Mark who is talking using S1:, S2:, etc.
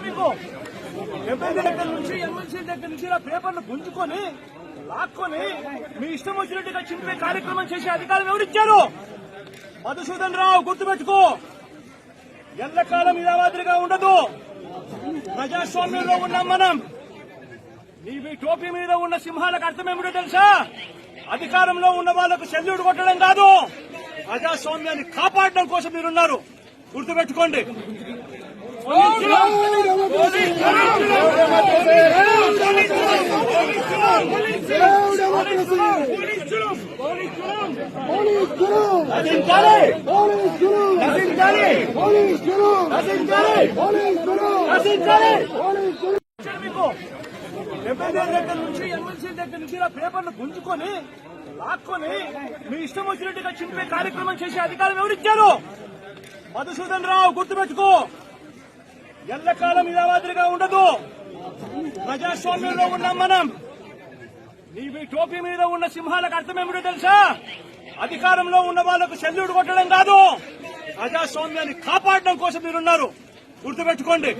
S1: మీకు ఎమ్మెల్యే దగ్గర నుంచి ఎమ్మెల్సీ దగ్గర నుంచి ఇలా పేపర్లు గుంజుకొని లాక్కొని మీ ఇష్టం వచ్చినట్టుగా చింపే కార్యక్రమం చేసే అధికారం ఎవరిచ్చారు? మధుసూదన్ రావు, గుర్తుపెట్టుకో. ఎల్లకాలం ఇలా మాదిరిగా ఉండదు. ప్రజాస్వామ్యంలో ఉన్నాం మనం. మీ టోపీ మీద ఉన్న సింహాలకు అర్థం ఏమిటో తెలుసా? అధికారంలో ఉన్న వాళ్లకు సెల్యూట్ కొట్టడం కాదు, ప్రజాస్వామ్యాన్ని కాపాడడం కోసం మీరున్నారు. గుర్తుపెట్టుకోండి. మీకు ఎమ్మెల్యే దగ్గర నుంచి ఎమ్మెల్సీ దగ్గర నుంచి ఇలా పేపర్లు గుంజుకొని లాక్కొని మీ ఇష్టం వచ్చినట్టుగా చింపే కార్యక్రమం చేసే అధికారం ఎవరిచ్చారు? మధుసూదన్ రావు, గుర్తుపెట్టుకో. ఎల్లకాలం ఇలా మాదిరిగా ఉండదు. ప్రజాస్వామ్యంలో ఉన్నాం మనం. మీ టోపీ మీద ఉన్న సింహాలకు అర్థం ఏమిటో తెలుసా? అధికారంలో ఉన్న వాళ్లకు సెల్యూట్ కొట్టడం కాదు, ప్రజాస్వామ్యాన్ని కాపాడడం కోసం మీరున్నారు. గుర్తుపెట్టుకోండి.